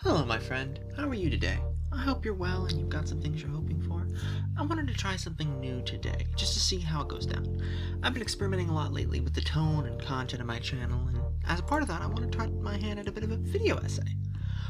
Hello, my friend. How are you today? I hope you're well and you've got some things you're hoping for. I wanted to try something new today, just to see how it goes down. I've been experimenting a lot lately with the tone and content of my channel, and as a part of that, I want to try my hand at a bit of a video essay.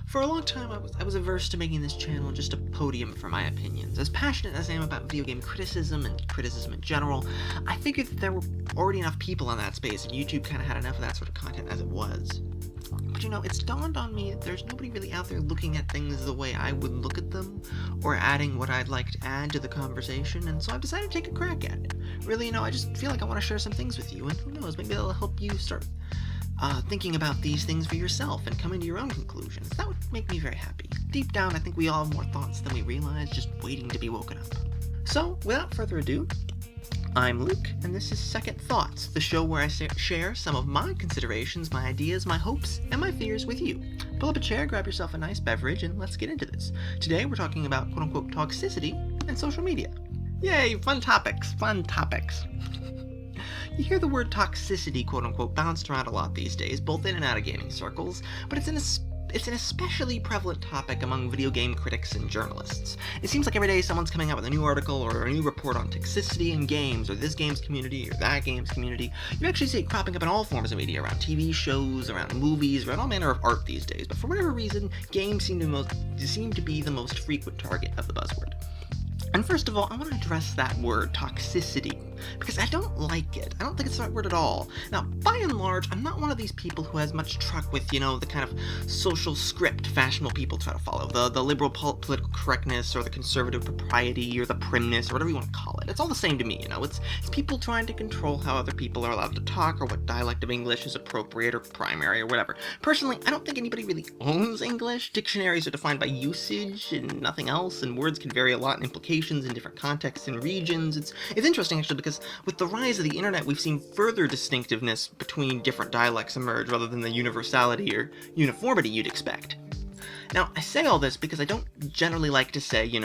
For a long time, I was averse to making this channel just a podium for my opinions. As passionate as I am about video game criticism and criticism in general, I figured that there were already enough people in that space, and YouTube kind of had enough of that sort of content as it was. But it's dawned on me that there's nobody really out there looking at things the way I would look at them, or adding what I'd like to add to the conversation, and so I've decided to take a crack at it. Really, I just feel like I want to share some things with you, and who knows, maybe that'll help you start thinking about these things for yourself and coming to your own conclusions. That would make me very happy. Deep down, I think we all have more thoughts than we realize, just waiting to be woken up. So, without further ado, I'm Luke, and this is Second Thoughts, the show where I share some of my considerations, my ideas, my hopes, and my fears with you. Pull up a chair, grab yourself a nice beverage, and let's get into this. Today we're talking about quote-unquote toxicity and social media. Yay, fun topics, fun topics. You hear the word toxicity, quote-unquote, bounced around a lot these days, both in and out of gaming circles, but it's an especially prevalent topic among video game critics and journalists. It seems like every day someone's coming out with a new article or a new report on toxicity in games, or this game's community, or that game's community. You actually see it cropping up in all forms of media, around TV shows, around movies, around all manner of art these days, but for whatever reason, games seem to be the most frequent target of the buzzword. And first of all, I want to address that word, toxicity, because I don't like it. I don't think it's the right word at all. Now, by and large, I'm not one of these people who has much truck with, the kind of social script fashionable people try to follow. The liberal political correctness, or the conservative propriety, or the primness, or whatever you want to call it. It's all the same to me, It's people trying to control how other people are allowed to talk, or what dialect of English is appropriate, or primary, or whatever. Personally, I don't think anybody really owns English. Dictionaries are defined by usage and nothing else, and words can vary a lot in implications in different contexts and regions. It's interesting, actually, because with the rise of the internet, we've seen further distinctiveness between different dialects emerge rather than the universality or uniformity you'd expect. Now, I say all this because I don't generally like to say, you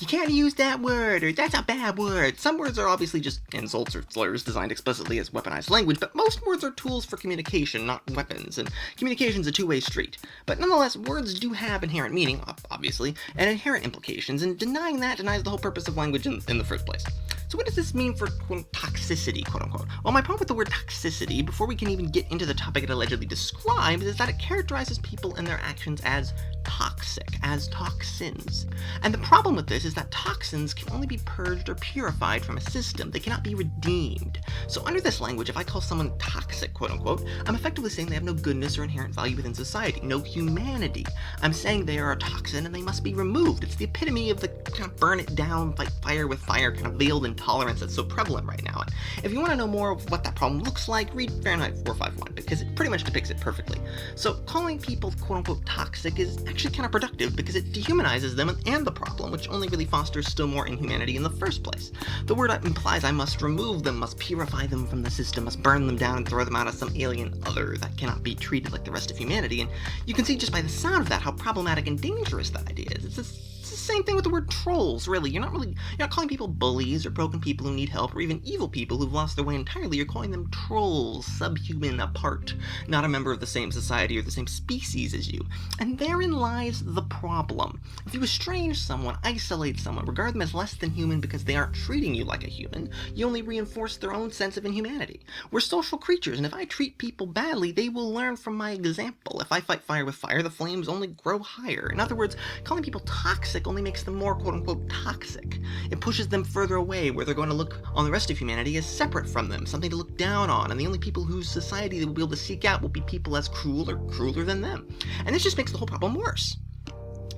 can't use that word, or that's a bad word. Some words are obviously just insults or slurs designed explicitly as weaponized language, but most words are tools for communication, not weapons, and communication's a two-way street. But nonetheless, words do have inherent meaning, obviously, and inherent implications, and denying that denies the whole purpose of language in the first place. So what does this mean for toxicity, quote-unquote? Well, my problem with the word toxicity, before we can even get into the topic it allegedly describes, is that it characterizes people and their actions as toxic, as toxins. And the problem with this is that toxins can only be purged or purified from a system. They cannot be redeemed. So under this language, if I call someone toxic, quote-unquote, I'm effectively saying they have no goodness or inherent value within society, no humanity. I'm saying they are a toxin and they must be removed. It's the epitome of the kind of burn it down, fight fire with fire, kind of veiled intolerance that's so prevalent right now. And if you want to know more of what that problem looks like, read Fahrenheit 451, because it pretty much depicts it perfectly. So calling people quote-unquote toxic is actually counterproductive because it dehumanizes them and the problem, which only really fosters still more inhumanity in the first place. The word implies I must remove them, must purify them from the system, must burn them down and throw them out as some alien other that cannot be treated like the rest of humanity, and you can see just by the sound of that how problematic and dangerous that idea is. It's the same thing with the word trolls, really. You're not calling people bullies or broken people who need help, or even evil people who've lost their way entirely. You're calling them trolls, subhuman, apart, not a member of the same society or the same species as you. And therein lies the problem. If you estrange someone, isolate someone, regard them as less than human because they aren't treating you like a human, you only reinforce their own sense of inhumanity. We're social creatures, and if I treat people badly, they will learn from my example. If I fight fire with fire, the flames only grow higher. In other words, calling people toxic only makes them more quote-unquote toxic. It pushes them further away, where they're going to look on the rest of humanity as separate from them, something to look down on, and the only people whose society they will be able to seek out will be people as cruel or crueler than them. And this just makes the whole problem worse.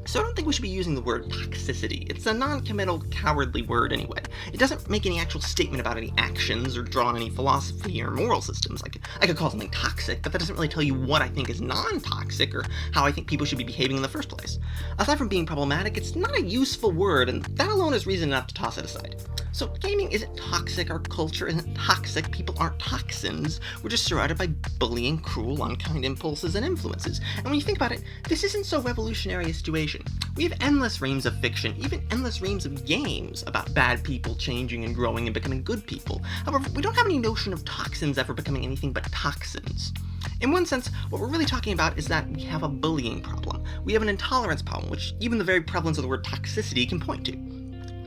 So I don't think we should be using the word toxicity. It's a non-committal, cowardly word anyway. It doesn't make any actual statement about any actions or draw on any philosophy or moral systems. I could call something toxic, but that doesn't really tell you what I think is non-toxic or how I think people should be behaving in the first place. Aside from being problematic, it's not a useful word, and that alone is reason enough to toss it aside. So gaming isn't toxic, our culture isn't toxic, people aren't toxins. We're just surrounded by bullying, cruel, unkind impulses and influences. And when you think about it, this isn't so revolutionary a situation. We have endless reams of fiction, even endless reams of games about bad people changing and growing and becoming good people. However, we don't have any notion of toxins ever becoming anything but toxins. In one sense, what we're really talking about is that we have a bullying problem. We have an intolerance problem, which even the very prevalence of the word toxicity can point to.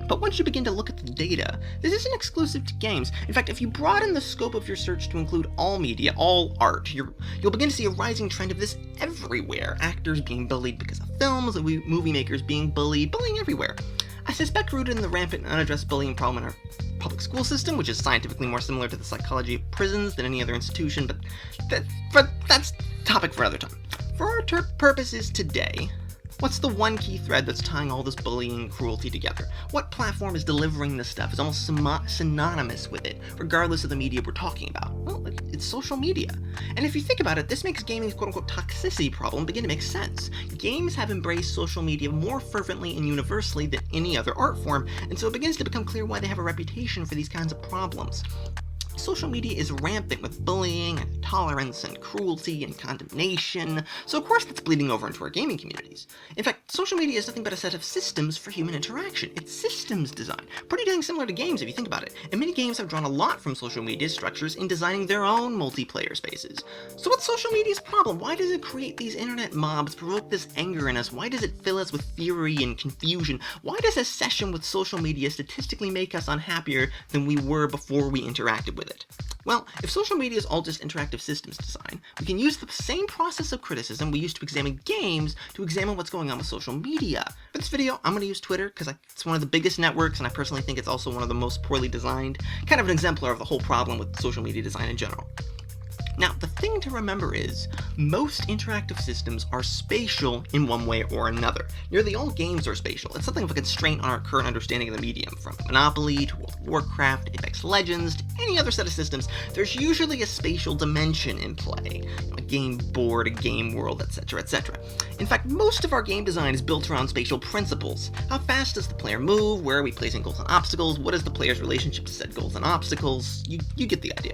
But once you begin to look at the data, this isn't exclusive to games. In fact, if you broaden the scope of your search to include all media, all art, you'll begin to see a rising trend of this everywhere. Actors being bullied because of films, movie makers being bullied, bullying everywhere. I suspect rooted in the rampant and unaddressed bullying problem in our public school system, which is scientifically more similar to the psychology of prisons than any other institution, but that's a topic for another time. For our purposes today, what's the one key thread that's tying all this bullying and cruelty together? What platform is delivering this stuff is almost synonymous with it, regardless of the media we're talking about? Well, it's social media. And if you think about it, this makes gaming's quote-unquote toxicity problem begin to make sense. Games have embraced social media more fervently and universally than any other art form, and so it begins to become clear why they have a reputation for these kinds of problems. Social media is rampant with bullying and intolerance and cruelty and condemnation, so of course that's bleeding over into our gaming communities. In fact, social media is nothing but a set of systems for human interaction. It's systems design, pretty dang similar to games if you think about it, and many games have drawn a lot from social media structures in designing their own multiplayer spaces. So what's social media's problem? Why does it create these internet mobs, provoke this anger in us? Why does it fill us with fury and confusion? Why does a session with social media statistically make us unhappier than we were before we interacted with it? Well, if social media is all just interactive systems design, we can use the same process of criticism we use to examine games to examine what's going on with social media. For this video, I'm going to use Twitter because it's one of the biggest networks, and I personally think it's also one of the most poorly designed, kind of an exemplar of the whole problem with social media design in general. Now, the thing to remember is, most interactive systems are spatial in one way or another. Nearly all games are spatial. It's something of a constraint on our current understanding of the medium. From Monopoly to World of Warcraft, Apex Legends, to any other set of systems, there's usually a spatial dimension in play. A game board, a game world, etc., etc. In fact, most of our game design is built around spatial principles. How fast does the player move? Where are we placing goals and obstacles? What is the player's relationship to said goals and obstacles? You get the idea.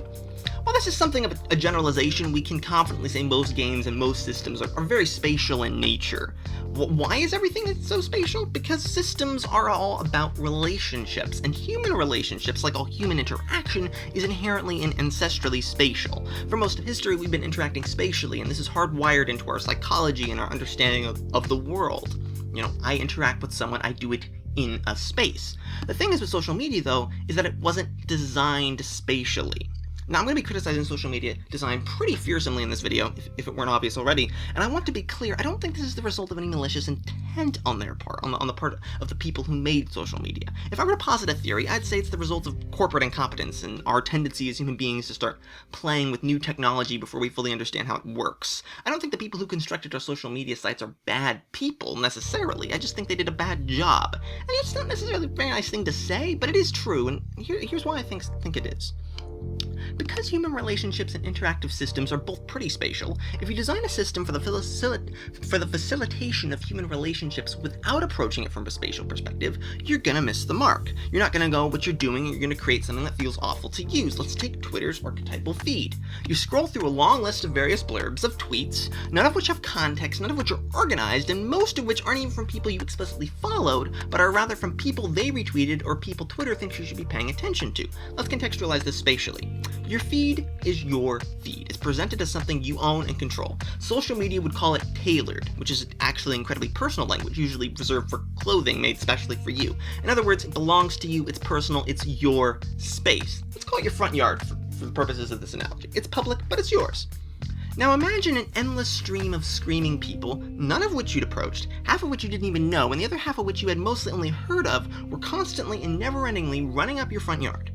While this is something of a generalization, we can confidently say most games and most systems are very spatial in nature. Why is everything so spatial? Because systems are all about relationships, and human relationships, like all human interaction, is inherently and ancestrally spatial. For most of history, we've been interacting spatially, and this is hardwired into our psychology and our understanding of the world. You know, I interact with someone, I do it in a space. The thing is with social media, though, is that it wasn't designed spatially. Now, I'm going to be criticizing social media design pretty fearsomely in this video, if it weren't obvious already, and I want to be clear, I don't think this is the result of any malicious intent on their part, on the part of the people who made social media. If I were to posit a theory, I'd say it's the result of corporate incompetence and our tendency as human beings to start playing with new technology before we fully understand how it works. I don't think the people who constructed our social media sites are bad people, necessarily. I just think they did a bad job. And it's not necessarily a very nice thing to say, but it is true, and here's why I think it is. Because human relationships and interactive systems are both pretty spatial, if you design a system for the facilitation of human relationships without approaching it from a spatial perspective, you're gonna miss the mark. You're not gonna know what you're doing, and you're gonna create something that feels awful to use. Let's take Twitter's archetypal feed. You scroll through a long list of various blurbs of tweets, none of which have context, none of which are organized, and most of which aren't even from people you explicitly followed, but are rather from people they retweeted or people Twitter thinks you should be paying attention to. Let's contextualize this spatially. Your feed is your feed. It's presented as something you own and control. Social media would call it tailored, which is actually incredibly personal language, usually reserved for clothing made specially for you. In other words, it belongs to you, it's personal, it's your space. Let's call it your front yard for the purposes of this analogy. It's public, but it's yours. Now imagine an endless stream of screaming people, none of which you'd approached, half of which you didn't even know, and the other half of which you had mostly only heard of, were constantly and never-endingly running up your front yard.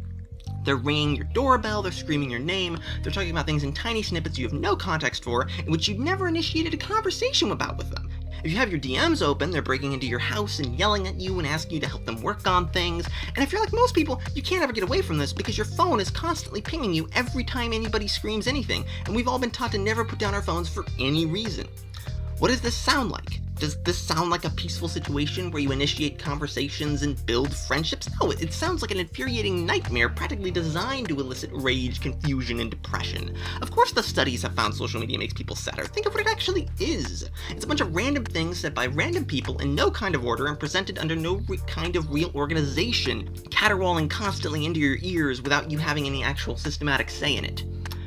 They're ringing your doorbell, they're screaming your name, they're talking about things in tiny snippets you have no context for, in which you've never initiated a conversation about with them. If you have your DMs open, they're breaking into your house and yelling at you and asking you to help them work on things. And if you're like most people, you can't ever get away from this because your phone is constantly pinging you every time anybody screams anything, and we've all been taught to never put down our phones for any reason. What does this sound like? Does this sound like a peaceful situation where you initiate conversations and build friendships? No, it sounds like an infuriating nightmare practically designed to elicit rage, confusion, and depression. Of course the studies have found social media makes people sadder. Think of what it actually is. It's a bunch of random things said by random people in no kind of order and presented under no kind of real organization, caterwauling constantly into your ears without you having any actual systematic say in it.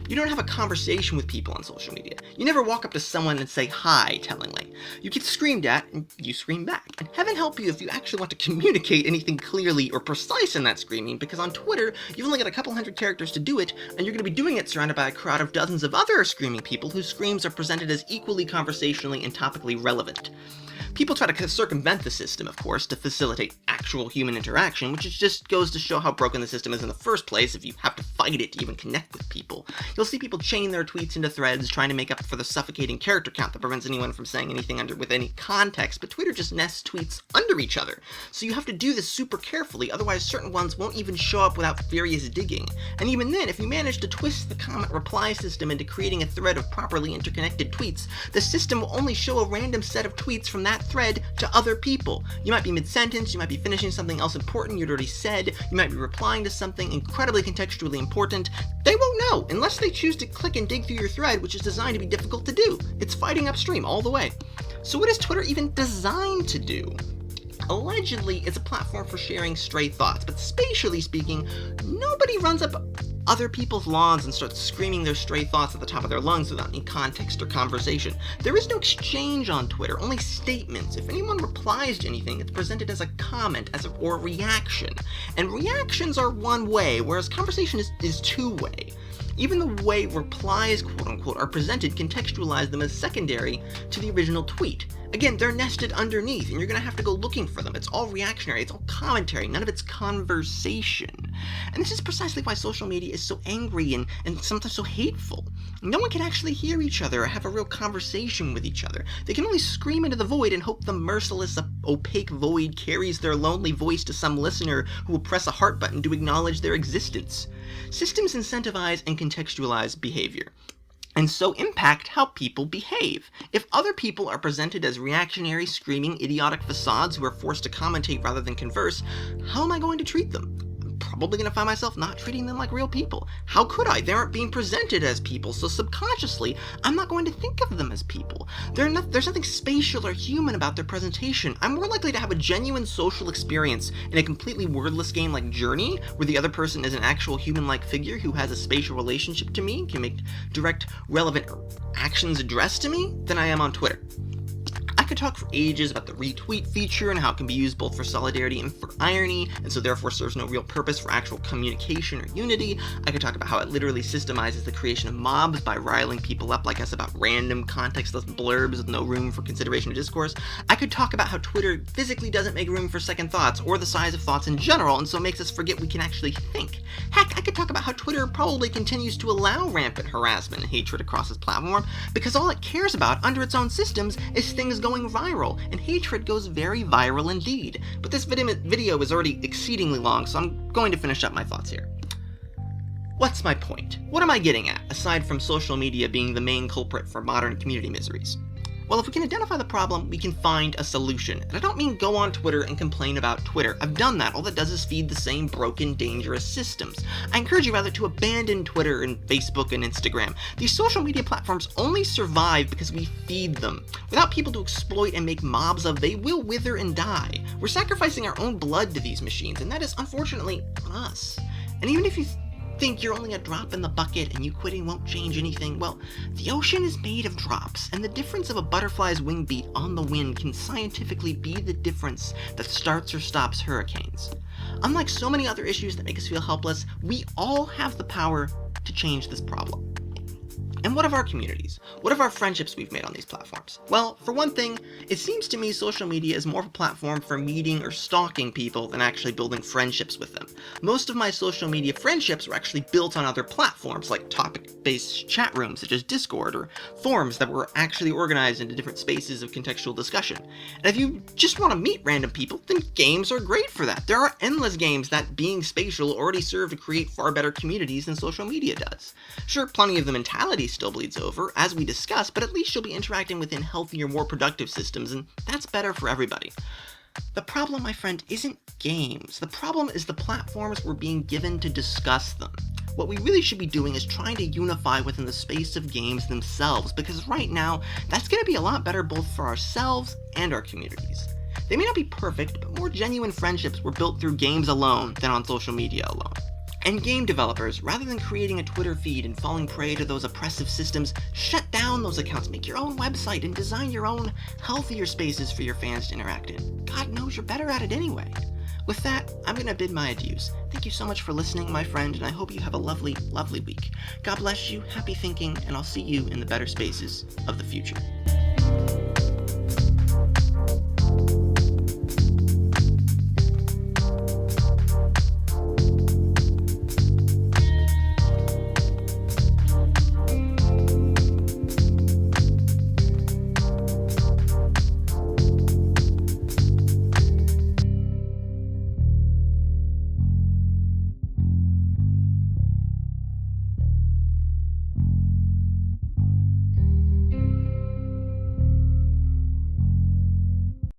You don't have a conversation with people on social media. You never walk up to someone and say hi, tellingly. You get screamed at, and you scream back. And heaven help you if you actually want to communicate anything clearly or precise in that screaming, because on Twitter, you've only got a couple hundred characters to do it, and you're going to be doing it surrounded by a crowd of dozens of other screaming people whose screams are presented as equally conversationally and topically relevant. People try to circumvent the system, of course, to facilitate actual human interaction, which just goes to show how broken the system is in the first place if you have to fight it to even connect with people. You'll see people chain their tweets into threads, trying to make up for the suffocating character count that prevents anyone from saying anything with any context, but Twitter just nests tweets under each other. So you have to do this super carefully, otherwise certain ones won't even show up without furious digging. And even then, if you manage to twist the comment reply system into creating a thread of properly interconnected tweets, the system will only show a random set of tweets from that thread to other people. You might be mid-sentence, you might be finishing something else important you'd already said, you might be replying to something incredibly contextually important. They won't know, unless they choose to click and dig through your thread, which is designed to be difficult to do. It's fighting upstream all the way. So what is Twitter even designed to do? Allegedly, it's a platform for sharing stray thoughts, but spatially speaking, nobody runs up other people's lawns and starts screaming their stray thoughts at the top of their lungs without any context or conversation. There is no exchange on Twitter, only statements. If anyone replies to anything, it's presented as a comment or a reaction. And reactions are one way, whereas conversation is two-way. Even the way replies, quote-unquote, are presented contextualize them as secondary to the original tweet. Again, they're nested underneath, and you're going to have to go looking for them. It's all reactionary, it's all commentary, none of it's conversation. And this is precisely why social media is so angry and sometimes so hateful. No one can actually hear each other or have a real conversation with each other. They can only scream into the void and hope the merciless, opaque void carries their lonely voice to some listener who will press a heart button to acknowledge their existence. Systems incentivize and contextualize behavior, and so impact how people behave. If other people are presented as reactionary, screaming, idiotic facades who are forced to commentate rather than converse, how am I going to treat them? I'm probably going to find myself not treating them like real people. How could I? They aren't being presented as people, so subconsciously, I'm not going to think of them as people. There's nothing spatial or human about their presentation. I'm more likely to have a genuine social experience in a completely wordless game like Journey, where the other person is an actual human-like figure who has a spatial relationship to me and can make direct, relevant actions addressed to me, than I am on Twitter. I could talk for ages about the retweet feature and how it can be used both for solidarity and for irony, and so therefore serves no real purpose for actual communication or unity. I could talk about how it literally systemizes the creation of mobs by riling people up like us about random contextless blurbs with no room for consideration or discourse. I could talk about how Twitter physically doesn't make room for second thoughts or the size of thoughts in general, and so makes us forget we can actually think. Heck, I could talk about how Twitter probably continues to allow rampant harassment and hatred across its platform because all it cares about under its own systems is things going viral, and hatred goes very viral indeed. But this video is already exceedingly long, so I'm going to finish up my thoughts here. What's my point? What am I getting at, aside from social media being the main culprit for modern community miseries? Well, if we can identify the problem, we can find a solution. And I don't mean go on Twitter and complain about Twitter. I've done that. All that does is feed the same broken, dangerous systems. I encourage you rather to abandon Twitter and Facebook and Instagram. These social media platforms only survive because we feed them. Without people to exploit and make mobs of, they will wither and die. We're sacrificing our own blood to these machines, and that is unfortunately on us. And even if you think you're only a drop in the bucket and you quitting won't change anything, well, the ocean is made of drops, and the difference of a butterfly's wing beat on the wind can scientifically be the difference that starts or stops hurricanes. Unlike so many other issues that make us feel helpless, we all have the power to change this problem. And what of our communities? What of our friendships we've made on these platforms? Well, for one thing, it seems to me social media is more of a platform for meeting or stalking people than actually building friendships with them. Most of my social media friendships were actually built on other platforms, like topic-based chat rooms such as Discord, or forums that were actually organized into different spaces of contextual discussion. And if you just want to meet random people, then games are great for that. There are endless games that, being spatial, already serve to create far better communities than social media does. Sure, plenty of the mentality still bleeds over, as we discussed, but at least you'll be interacting within healthier, more productive systems, and that's better for everybody. The problem, my friend, isn't games. The problem is the platforms we're being given to discuss them. What we really should be doing is trying to unify within the space of games themselves, because right now, that's going to be a lot better both for ourselves and our communities. They may not be perfect, but more genuine friendships were built through games alone than on social media alone. And game developers, rather than creating a Twitter feed and falling prey to those oppressive systems, shut down those accounts, make your own website, and design your own healthier spaces for your fans to interact in. God knows you're better at it anyway. With that, I'm going to bid my adieus. Thank you so much for listening, my friend, and I hope you have a lovely, lovely week. God bless you, happy thinking, and I'll see you in the better spaces of the future.